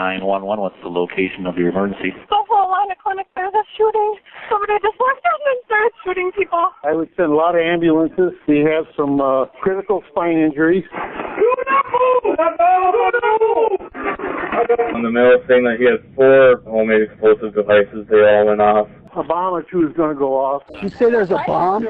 911, what's the location of your emergency? Buffalo Alina Clinic, there's a shooting. Somebody just walked in and started shooting people. I would send a lot of ambulances. We have some critical spine injuries. On the middle saying that he has 4 homemade explosive devices, they all went off. A bomb or two is going to go off. You say there's a bomb?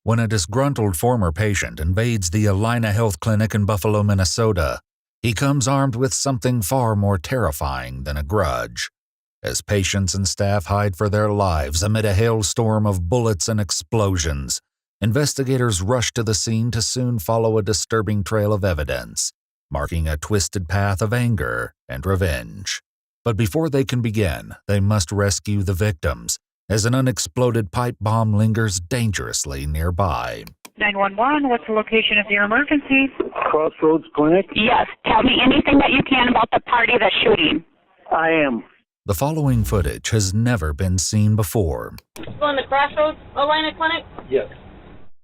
When a disgruntled former patient invades the Alina Health Clinic in Buffalo, Minnesota, he comes armed with something far more terrifying than a grudge. As patients and staff hide for their lives amid a hailstorm of bullets and explosions, investigators rush to the scene to soon follow a disturbing trail of evidence, marking a twisted path of anger and revenge. But before they can begin, they must rescue the victims, as an unexploded pipe bomb lingers dangerously nearby. 911, what's the location of your emergency? Crossroads Clinic? Yes. Tell me anything that you can about the party that's shooting. I am. The following footage has never been seen before. Going to Crossroads Alina Clinic? Yes.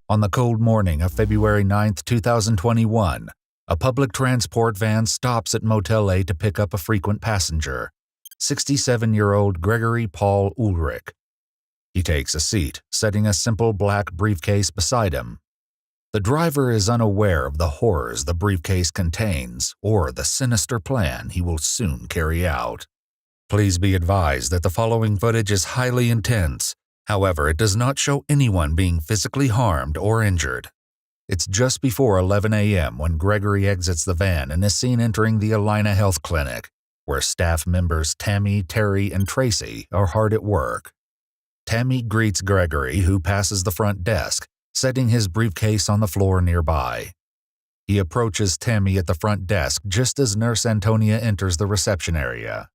On the cold morning of February 9th, 2021, a public transport van stops at Motel A to pick up a frequent passenger, 67-year-old Gregory Paul Ulrich. He takes a seat, setting a simple black briefcase beside him. The driver is unaware of the horrors the briefcase contains or the sinister plan he will soon carry out. Please be advised that the following footage is highly intense. However, it does not show anyone being physically harmed or injured. It's just before 11 a.m. when Gregory exits the van and is seen entering the Alina Health Clinic, where staff members Tammy, Terry, and Tracy are hard at work. Tammy greets Gregory, who passes the front desk, setting his briefcase on the floor nearby. He approaches Tammy at the front desk just as Nurse Antonia enters the reception area.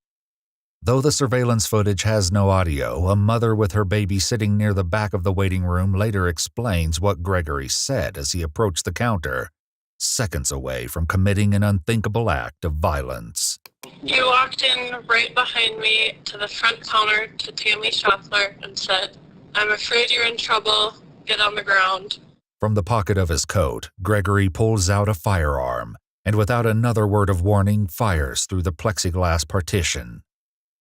Though the surveillance footage has no audio, a mother with her baby sitting near the back of the waiting room later explains what Gregory said as he approached the counter, seconds away from committing an unthinkable act of violence. You walked in right behind me to the front counter to Tammy Schaffler and said, "I'm afraid you're in trouble. Get on the ground." From the pocket of his coat, Gregory pulls out a firearm and without another word of warning fires through the plexiglass partition.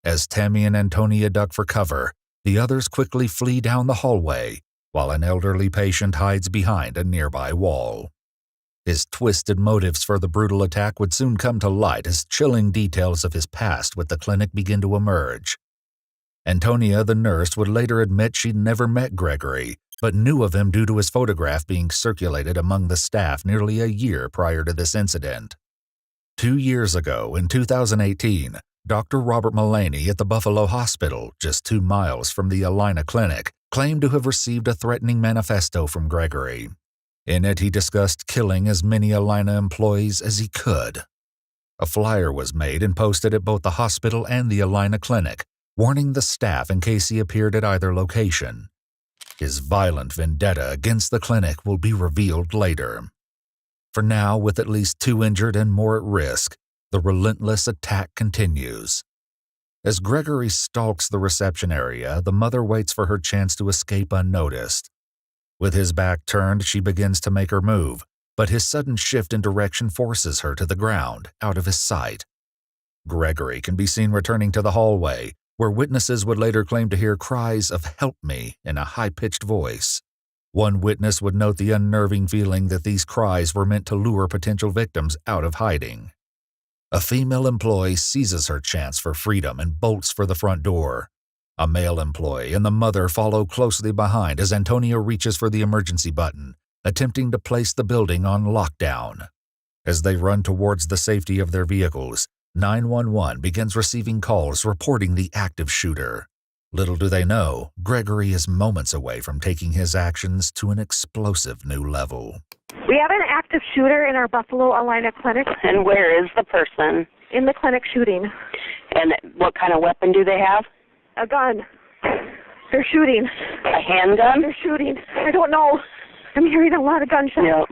As Tammy and Antonia duck for cover, the others quickly flee down the hallway, while an elderly patient hides behind a nearby wall. His twisted motives for the brutal attack would soon come to light as chilling details of his past with the clinic begin to emerge. Antonia, the nurse, would later admit she'd never met Gregory, but knew of him due to his photograph being circulated among the staff nearly a year prior to this incident. 2 years ago, in 2018, Dr. Robert Mullaney at the Buffalo Hospital, just 2 miles from the Alina Clinic, claimed to have received a threatening manifesto from Gregory. In it, he discussed killing as many Alina employees as he could. A flyer was made and posted at both the hospital and the Alina Clinic, warning the staff in case he appeared at either location. His violent vendetta against the clinic will be revealed later. For now, with at least 2 injured and more at risk, the relentless attack continues. As Gregory stalks the reception area, the mother waits for her chance to escape unnoticed. With his back turned, she begins to make her move, but his sudden shift in direction forces her to the ground, out of his sight. Gregory can be seen returning to the hallway, where witnesses would later claim to hear cries of "help me" in a high-pitched voice. One witness would note the unnerving feeling that these cries were meant to lure potential victims out of hiding. A female employee seizes her chance for freedom and bolts for the front door. A male employee and the mother follow closely behind as Antonia reaches for the emergency button, attempting to place the building on lockdown. As they run towards the safety of their vehicles, 911 begins receiving calls reporting the active shooter. Little do they know, Gregory is moments away from taking his actions to an explosive new level. We have an active shooter in our Buffalo Alina Clinic. And where is the person? In the clinic shooting. And what kind of weapon do they have? A gun. They're shooting. A handgun? They're shooting. I don't know. I'm hearing a lot of gunshots. Yeah.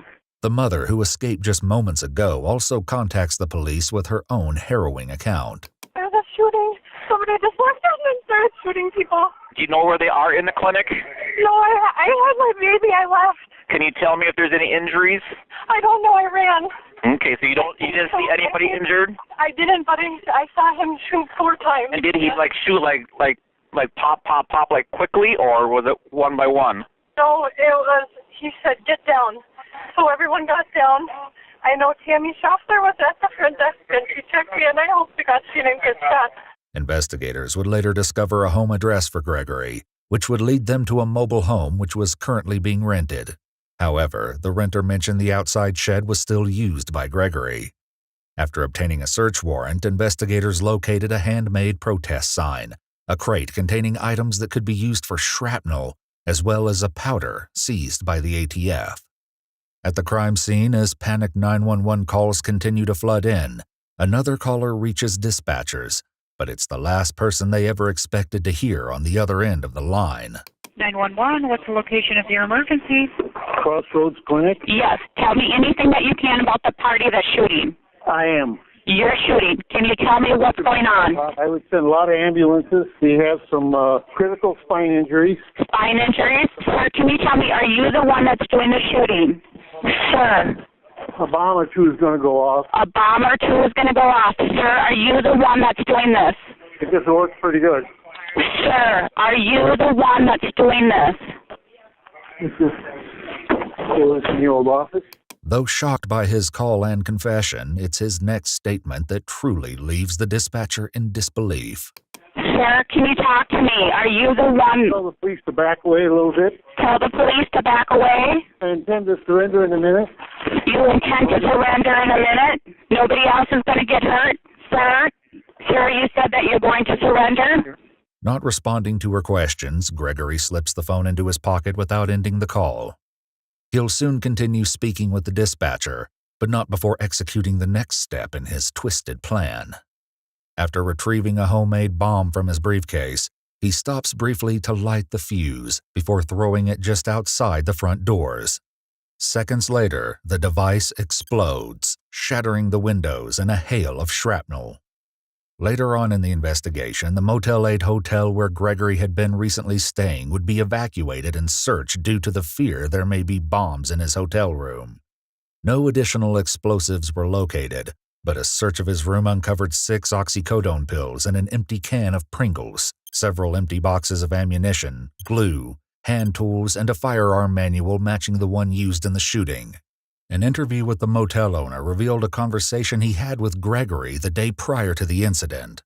The mother, who escaped just moments ago, also contacts the police with her own harrowing account. There's a shooting. Somebody just walked in and started shooting people. Do you know where they are in the clinic? No, I had my baby. I left. Can you tell me if there's any injuries? I don't know. I ran. Okay, so you didn't see anybody injured? I didn't, but I saw him shoot 4 times. And did he like shoot like pop like quickly, or was it one by one? No, it was. He said, "Get down." So everyone got down. I know Tammy Schaffler was at the front desk, and she checked me, and I hope to God she didn't get shot. Investigators would later discover a home address for Gregory, which would lead them to a mobile home which was currently being rented. However, the renter mentioned the outside shed was still used by Gregory. After obtaining a search warrant, investigators located a handmade protest sign, a crate containing items that could be used for shrapnel, as well as a powder seized by the ATF. At the crime scene, as panicked 911 calls continue to flood in, another caller reaches dispatchers, but it's the last person they ever expected to hear on the other end of the line. 911, what's the location of your emergency? Crossroads Clinic. Yes, tell me anything that you can about the party that's shooting. I am. You're shooting. Can you tell me what's going on? I would send a lot of ambulances. We have some critical spine injuries. Spine injuries? Sir, can you tell me, are you the one that's doing the shooting? Sir. A bomb or two is going to go off. A bomb or two is going to go off. Sir, are you the one that's doing this? It just works pretty good. Sir, are you the one that's doing this? It's just in the old office. Though shocked by his call and confession, it's his next statement that truly leaves the dispatcher in disbelief. Sir, can you talk to me? Are you the one? Tell the police to back away a little bit. Tell the police to back away? I intend to surrender in a minute. You intend to surrender in a minute? Nobody else is going to get hurt? Sir? Sir, you said that you're going to surrender? Not responding to her questions, Gregory slips the phone into his pocket without ending the call. He'll soon continue speaking with the dispatcher, but not before executing the next step in his twisted plan. After retrieving a homemade bomb from his briefcase, he stops briefly to light the fuse before throwing it just outside the front doors. Seconds later, the device explodes, shattering the windows in a hail of shrapnel. Later on in the investigation, the Motel 8 hotel where Gregory had been recently staying would be evacuated and searched due to the fear there may be bombs in his hotel room. No additional explosives were located, but a search of his room uncovered 6 oxycodone pills and an empty can of Pringles, several empty boxes of ammunition, glue, hand tools, and a firearm manual matching the one used in the shooting. An interview with the motel owner revealed a conversation he had with Gregory the day prior to the incident.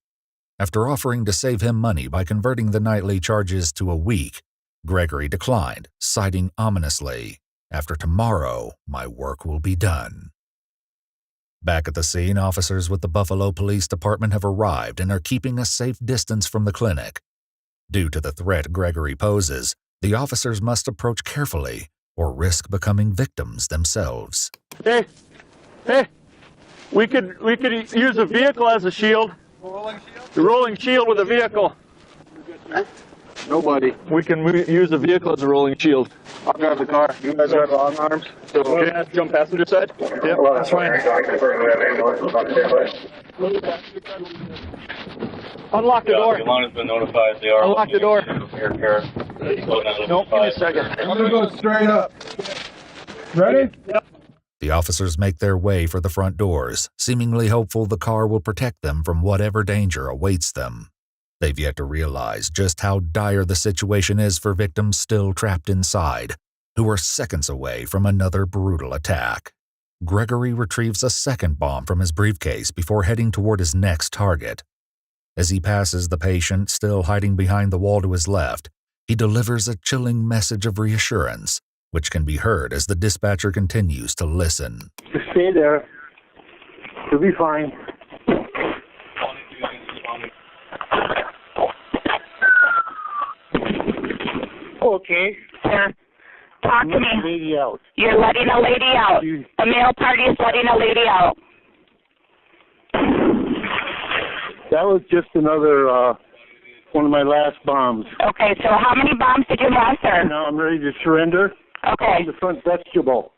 After offering to save him money by converting the nightly charges to a week, Gregory declined, citing ominously, "After tomorrow, my work will be done." Back at the scene, officers with the Buffalo Police Department have arrived and are keeping a safe distance from the clinic. Due to the threat Gregory poses, the officers must approach carefully or risk becoming victims themselves. Hey, we could use a vehicle as a shield. The rolling shield with a vehicle. Nobody. We can use the vehicle as a rolling shield. I'll drive the car. You guys have long arms? So can I jump passenger side? Yep, that's fine. Unlock the door. As long as been notified, they are. Unlock the door. Nope, give me a second. I'm going to go straight up. Ready? Yep. The officers make their way for the front doors, seemingly hopeful the car will protect them from whatever danger awaits them. They've yet to realize just how dire the situation is for victims still trapped inside, who are seconds away from another brutal attack. Gregory retrieves a second bomb from his briefcase before heading toward his next target. As he passes the patient still hiding behind the wall to his left, he delivers a chilling message of reassurance, which can be heard as the dispatcher continues to listen. Just stay there. You'll be fine. Okay. Sir, talk to me. Lady out. You're letting a lady out. The male party is letting a lady out. That was just another, one of my last bombs. Okay, so how many bombs did you have, sir? Now I'm ready to surrender. Okay. The front vestibule.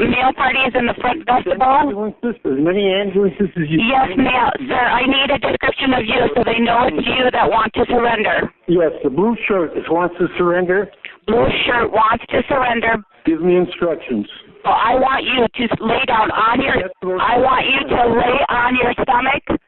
Male party is in the front vestibule? As many ambulances as you Yes, ma'am. Sir, I need a description of you so they know it's you that want to surrender. Yes, the blue shirt that wants to surrender. Blue shirt wants to surrender. Give me instructions. So I want you to lay down on your, I want you to lay on your stomach.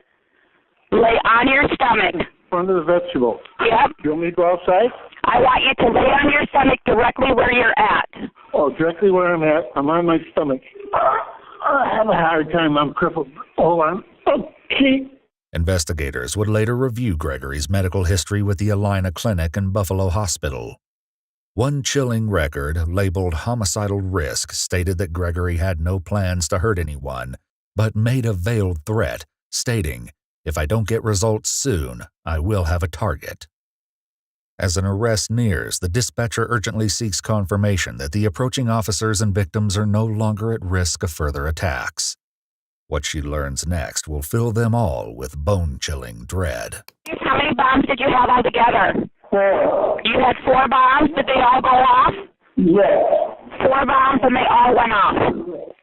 Lay on your stomach. In front of the vegetable. Yep. You want me to go outside? I want you to lay on your stomach directly where you're at. Oh, directly where I'm at. I'm on my stomach. I have a hard time. I'm crippled. Hold on. Okay. Investigators would later review Gregory's medical history with the Allina Clinic and Buffalo Hospital. One chilling record, labeled homicidal risk, stated that Gregory had no plans to hurt anyone, but made a veiled threat, stating, "If I don't get results soon, I will have a target." As an arrest nears, the dispatcher urgently seeks confirmation that the approaching officers and victims are no longer at risk of further attacks. What she learns next will fill them all with bone-chilling dread. How many bombs did you have altogether? 4. You had 4 bombs. Did they all go off? Yes. 4 bombs and they all went off.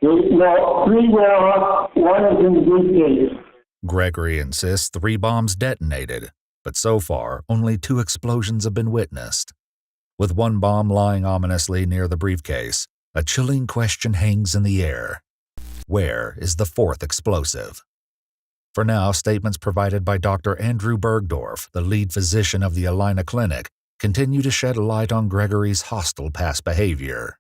No, 3 were off. 1 is in the briefcase. Gregory insists 3 bombs detonated, but so far only 2 explosions have been witnessed. With 1 bomb lying ominously near the briefcase, a chilling question hangs in the air. Where is the 4th explosive? For now, statements provided by Dr. Andrew Bergdorf, the lead physician of the Allina Clinic, continue to shed light on Gregory's hostile past behavior.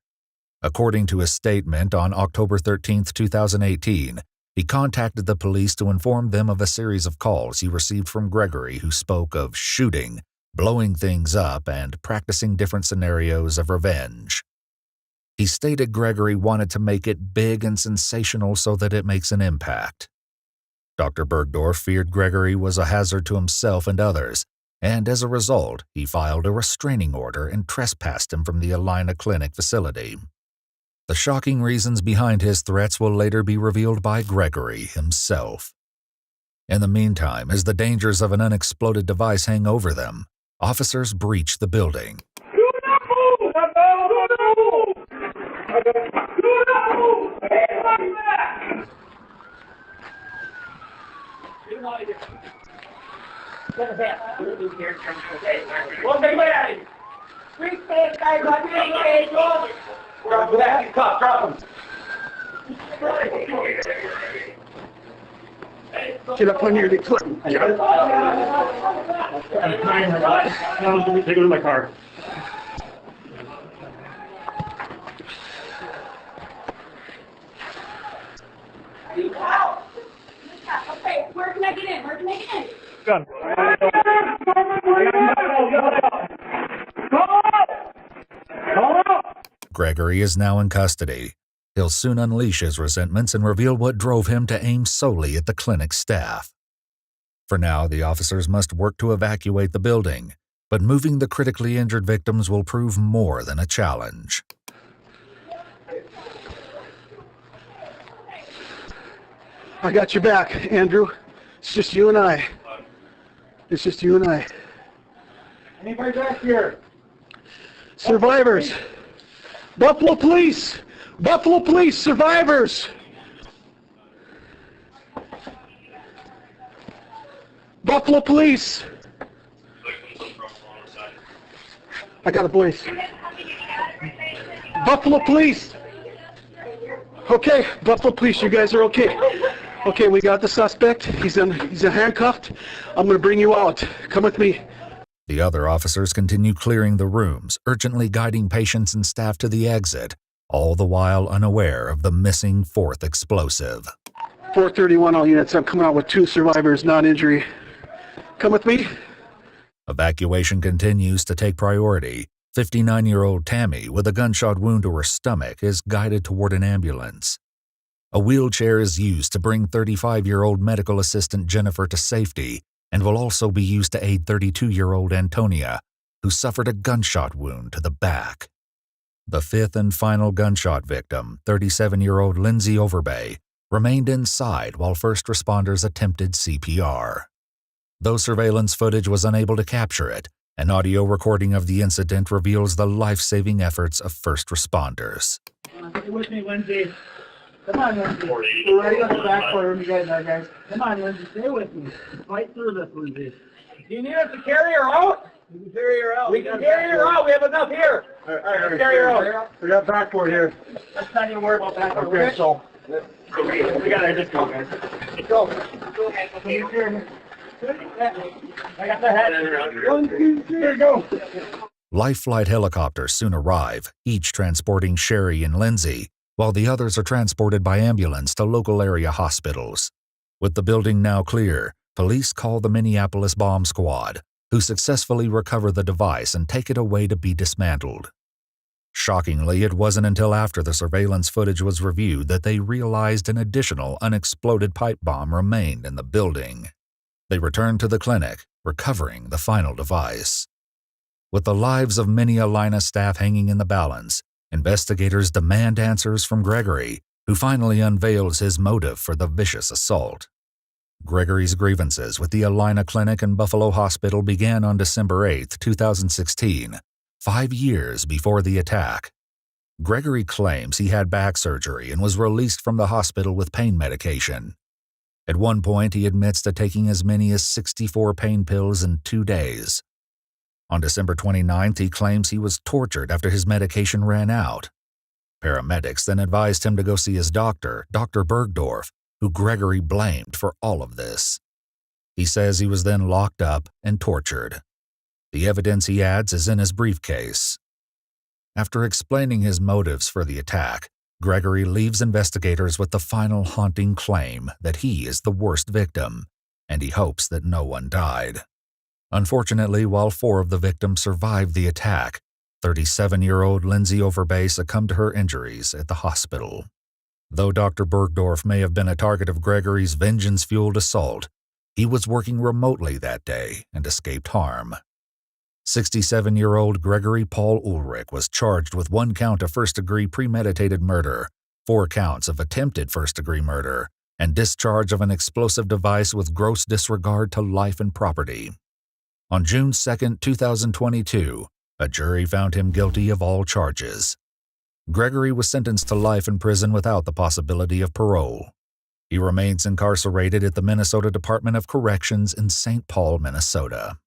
According to his statement on October 13, 2018, he contacted the police to inform them of a series of calls he received from Gregory, who spoke of shooting, blowing things up, and practicing different scenarios of revenge. He stated Gregory wanted to make it big and sensational so that it makes an impact. Dr. Bergdorf feared Gregory was a hazard to himself and others, and as a result, he filed a restraining order and trespassed him from the Allina Clinic facility. The shocking reasons behind his threats will later be revealed by Gregory himself. In the meantime, as the dangers of an unexploded device hang over them, officers breach the building. Get up on your foot. Take it in my car. Okay, where can I get in? Where can I get in? Gun. Gregory is now in custody. He'll soon unleash his resentments and reveal what drove him to aim solely at the clinic staff. For now, the officers must work to evacuate the building, but moving the critically injured victims will prove more than a challenge. I got your back, Andrew. It's just you and I. It's just you and I. Anybody back here? Survivors. Buffalo Police! Buffalo Police, survivors! Buffalo Police! I got a voice. Buffalo Police! Okay, Buffalo Police, you guys are okay. Okay, we got the suspect. He's handcuffed. I'm going to bring you out. Come with me. The other officers continue clearing the rooms, urgently guiding patients and staff to the exit, all the while unaware of the missing 4th explosive. 431, all units. I'm coming out with 2 survivors, non-injury. Come with me. Evacuation continues to take priority. 59-year-old Tammy, with a gunshot wound to her stomach, is guided toward an ambulance. A wheelchair is used to bring 35-year-old medical assistant Jennifer to safety, and will also be used to aid 32-year-old Antonia, who suffered a gunshot wound to the back. The 5th and final gunshot victim, 37-year-old Lindsay Overbay, remained inside while first responders attempted CPR. Though surveillance footage was unable to capture it, an audio recording of the incident reveals the life-saving efforts of first responders. Stay with me, Lindsay. Come on, Lindsay. We're ready on the back for you guys. Come on, Lindsay. Stay with me. Fight through this, Lindsay. Do you need us to carry her out? We can carry her out. We can carry her out. We have enough here. All right, let's carry her out. We got backboard here. Let's not even worry about that. Okay, so we gotta just go, guys. Let's go. I got the head. 1, 2, 3, there you go. Life flight helicopters soon arrive, each transporting Sherry and Lindsay, while the others are transported by ambulance to local area hospitals. With the building now clear, police call the Minneapolis bomb squad, who successfully recover the device and take it away to be dismantled. Shockingly, it wasn't until after the surveillance footage was reviewed that they realized an additional unexploded pipe bomb remained in the building. They returned to the clinic, recovering the final device. With the lives of many Allina staff hanging in the balance, investigators demand answers from Gregory, who finally unveils his motive for the vicious assault. Gregory's grievances with the Allina Clinic and Buffalo Hospital began on December 8, 2016, 5 years before the attack. Gregory claims he had back surgery and was released from the hospital with pain medication. At one point, he admits to taking as many as 64 pain pills in 2 days. On December 29th, he claims he was tortured after his medication ran out. Paramedics then advised him to go see his doctor, Dr. Bergdorf, who Gregory blamed for all of this. He says he was then locked up and tortured. The evidence, he adds, is in his briefcase. After explaining his motives for the attack, Gregory leaves investigators with the final haunting claim that he is the worst victim, and he hopes that no one died. Unfortunately, while 4 of the victims survived the attack, 37-year-old Lindsay Overbay succumbed to her injuries at the hospital. Though Dr. Bergdorf may have been a target of Gregory's vengeance-fueled assault, he was working remotely that day and escaped harm. 67-year-old Gregory Paul Ulrich was charged with 1 count of first-degree premeditated murder, 4 counts of attempted first-degree murder, and discharge of an explosive device with gross disregard to life and property. On June 2, 2022, a jury found him guilty of all charges. Gregory was sentenced to life in prison without the possibility of parole. He remains incarcerated at the Minnesota Department of Corrections in St. Paul, Minnesota.